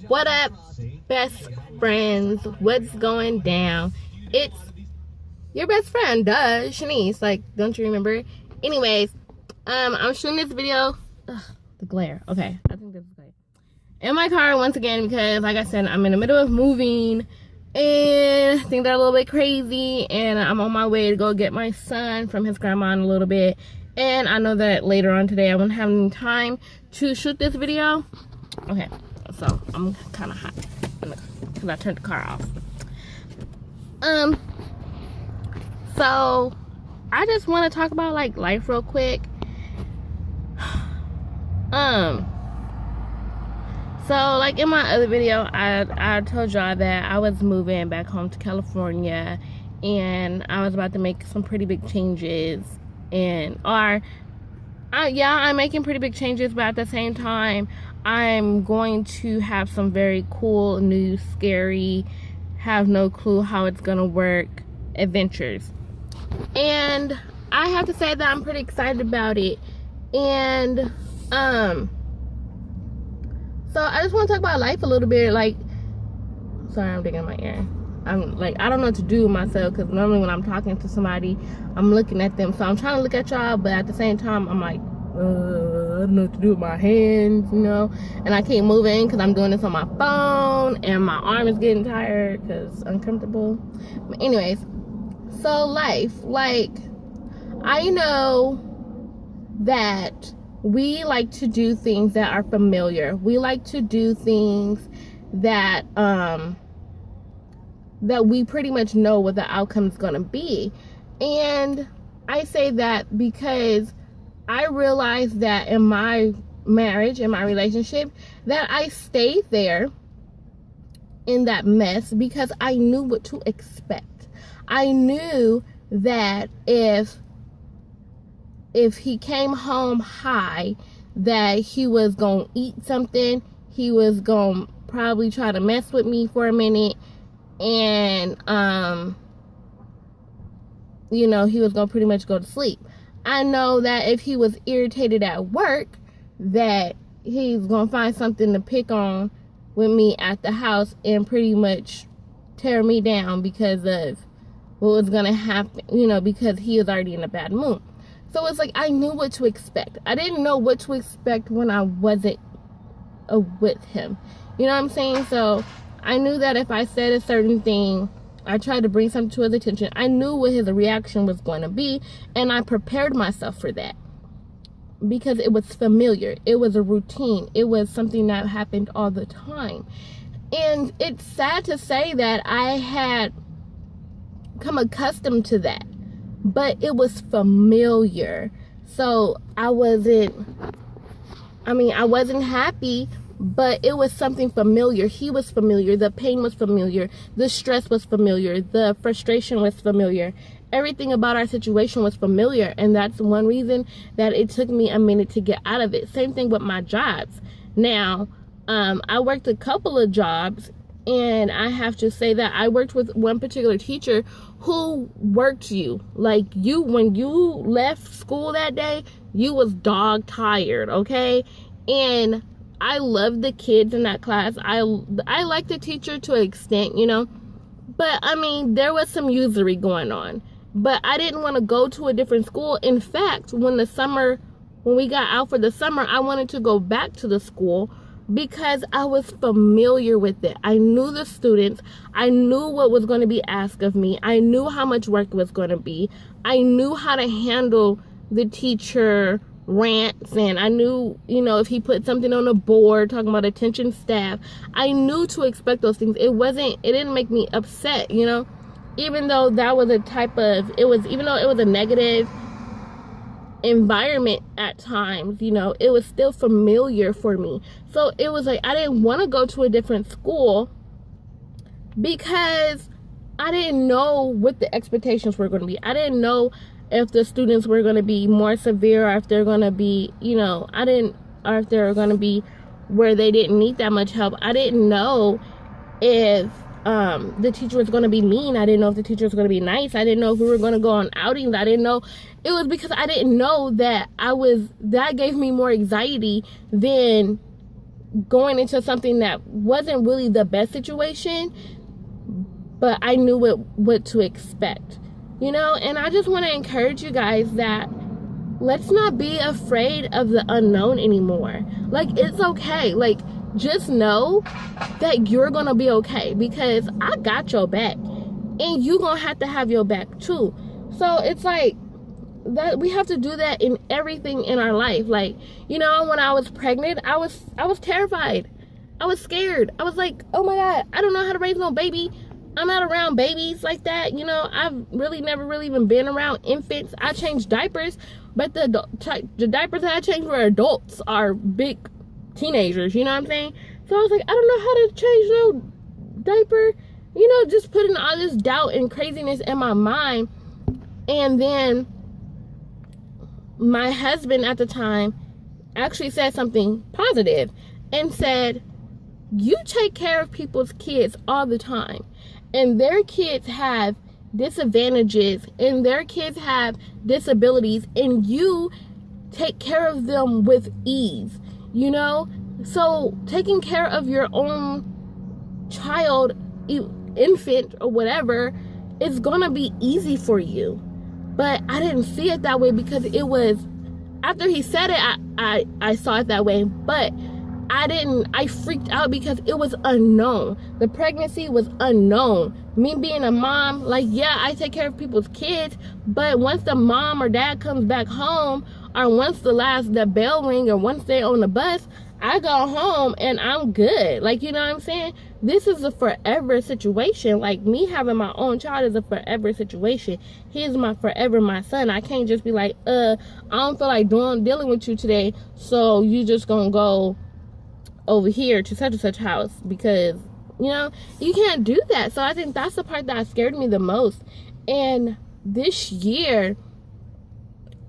What up, best friends? What's going down? It's your best friend, Shanice. Like, don't you remember? Anyways, I'm shooting this video. Ugh, the glare. Okay, I think this is glare. In my car once again because, like I said, I'm in the middle of moving and things are a little bit crazy. And I'm on my way to go get my son from his grandma in a little bit. And I know that later on today I won't have any time to shoot this video. Okay, so I'm kind of hot because I turned the car off. So I just want to talk about like life real quick. So like in my other video, I told y'all that I was moving back home to California, and I was about to make some pretty big changes. And I'm making pretty big changes, but at the same time, I'm going to have some very cool, new, scary, have no clue how it's gonna work adventures. And I have to say that I'm pretty excited about it. And so I just want to talk about life a little bit. Like, sorry, I'm digging in my ear. I'm like, I don't know what to do with myself, because normally when I'm talking to somebody, I'm looking at them. So I'm trying to look at y'all, but at the same time, I'm like, I don't know what to do with my hands, you know. And I keep moving because I'm doing this on my phone, and my arm is getting tired because uncomfortable. But anyways, so life, like, I know that we like to do things that are familiar. We like to do things that that we pretty much know what the outcome is going to be. And I say that because I realized that in my marriage, in my relationship, that I stayed there in that mess because I knew what to expect. I knew that if he came home high, that he was going to eat something, he was going to probably try to mess with me for a minute, and you know, he was gonna pretty much go to sleep. I know that if he was irritated at work, that he's gonna find something to pick on with me at the house and pretty much tear me down because of what was gonna happen, you know, because he is already in a bad mood. So it's like I knew what to expect. I didn't know what to expect when I wasn't with him. You know what I'm saying? So I knew that if I said a certain thing, I tried to bring something to his attention, I knew what his reaction was going to be, and I prepared myself for that because it was familiar. It was a routine. It was something that happened all the time. And it's sad to say that I had come accustomed to that, but it was familiar. So I wasn't happy, but it was something familiar. He was familiar. The pain was familiar. The stress was familiar. The frustration was familiar. Everything about our situation was familiar. And that's one reason that it took me a minute to get out of it. Same thing with my jobs. Now, I worked a couple of jobs, and I have to say that I worked with one particular teacher who worked you. Like, you, when you left school that day, you was dog tired, okay? And I loved the kids in that class. I liked the teacher to an extent, you know. But, I mean, there was some usury going on. But I didn't want to go to a different school. In fact, when we got out for the summer, I wanted to go back to the school because I was familiar with it. I knew the students. I knew what was going to be asked of me. I knew how much work it was going to be. I knew how to handle the teacher rants, and I knew, you know, if he put something on the board talking about attention staff, I knew to expect those things. It didn't make me upset, you know, even though that was even though it was a negative environment at times, you know, it was still familiar for me. So it was like I didn't want to go to a different school because I didn't know what the expectations were going to be. I didn't know if the students were going to be more severe, or if they're going to be, you know, or if they're going to be where they didn't need that much help. I didn't know if the teacher was going to be mean. I didn't know if the teacher was going to be nice. I didn't know if we were going to go on outings. I didn't know. It was because I didn't know that that gave me more anxiety than going into something that wasn't really the best situation, but I knew what to expect, and I just want to encourage you guys that let's not be afraid of the unknown anymore. Like, it's okay. Like, just know that you're gonna be okay, because I got your back, and you gonna have to have your back too. So it's like that we have to do that in everything in our life. Like, when I was pregnant, I was terrified. I was scared. I was like, oh my God, I don't know how to raise no baby. I'm not around babies like that. I've really never really even been around infants. I changed diapers, but the diapers that I changed were adults, are big teenagers, you know what I'm saying? So I was like, I don't know how to change no diaper, just putting all this doubt and craziness in my mind. And then my husband at the time actually said something positive and said, you take care of people's kids all the time, and their kids have disadvantages, and their kids have disabilities, and you take care of them with ease. So taking care of your own child, infant, or whatever, is gonna be easy for you. But I didn't see it that way, because it was, after he said it, I saw it that way. But I freaked out because it was unknown. The pregnancy was unknown. Me being a mom, like, yeah, I take care of people's kids, but once the mom or dad comes back home, or once the bell ring, or once they're on the bus, I go home and I'm good. Like, you know what I'm saying? This is a forever situation. Like, me having my own child is a forever situation. He is my son. I can't just be like, I don't feel like dealing with you today, so you just gonna go over here to such and such house, because you can't do that. So I think that's the part that scared me the most. And this year,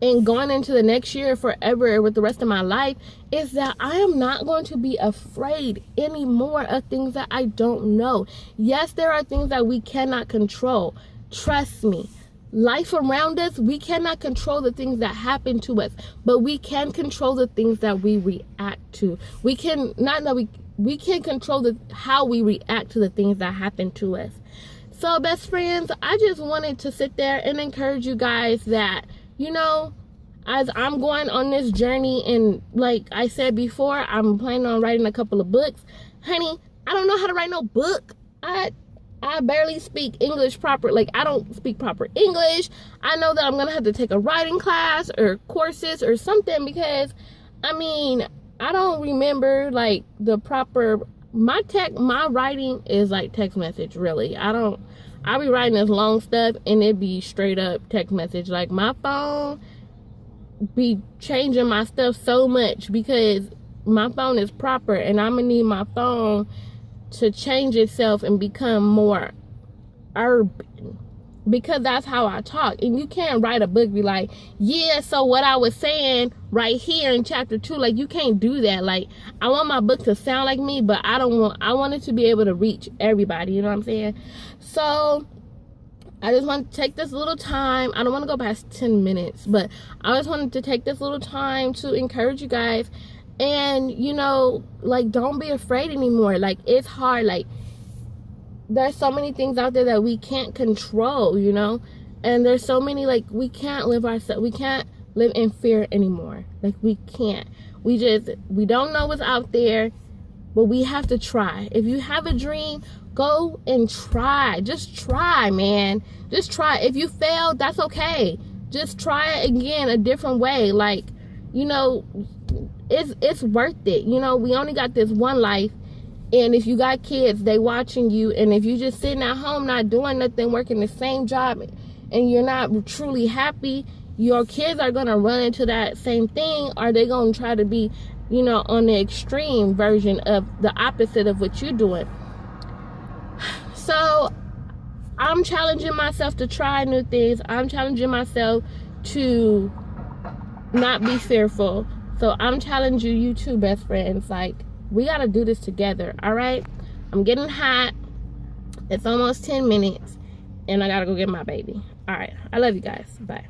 and going into the next year forever with the rest of my life, is that I am not going to be afraid anymore of things that I don't know. Yes, there are things that we cannot control. Trust me. Life around us, we cannot control the things that happen to us, but we can control the things that we react to. We can control how we react to the things that happen to us. So, best friends, I just wanted to sit there and encourage you guys that, as I'm going on this journey, and like I said before, I'm planning on writing a couple of books. Honey, I don't know how to write no book. I barely speak English proper. Like, I don't speak proper English. I know that I'm going to have to take a writing class or courses or something, because, I don't remember, like, the proper, my writing is like text message, really. I'll be writing this long stuff, and it be straight up text message. Like, my phone be changing my stuff so much, because my phone is proper, and I'm going to need my phone to change itself and become more urban, because that's how I talk. And you can't write a book, be like, yeah, so what I was saying right here in chapter 2, like, you can't do that. Like, I want my book to sound like me, but I want it to be able to reach everybody, you know what I'm saying? So I just want to take this little time. I don't want to go past 10 minutes, but I just wanted to take this little time to encourage you guys. And, like, don't be afraid anymore. Like, it's hard. Like, there's so many things out there that we can't control, and there's so many, like, we can't live in fear anymore. Like, we can't. We don't know what's out there, but we have to try. If you have a dream, go and try. Just try, man. Just try. If you fail, that's okay. Just try it again a different way. Like, it's worth it. We only got this one life, and if you got kids, they watching you, and if you just sitting at home not doing nothing, working the same job, and you're not truly happy, your kids are gonna run into that same thing, or they're gonna try to be, on the extreme version of the opposite of what you're doing. So I'm challenging myself to try new things. I'm challenging myself to not be fearful. So I'm challenging you too, best friends. Like, we got to do this together, all right? I'm getting hot. It's almost 10 minutes, and I gotta go get my baby. All right, I love you guys. Bye.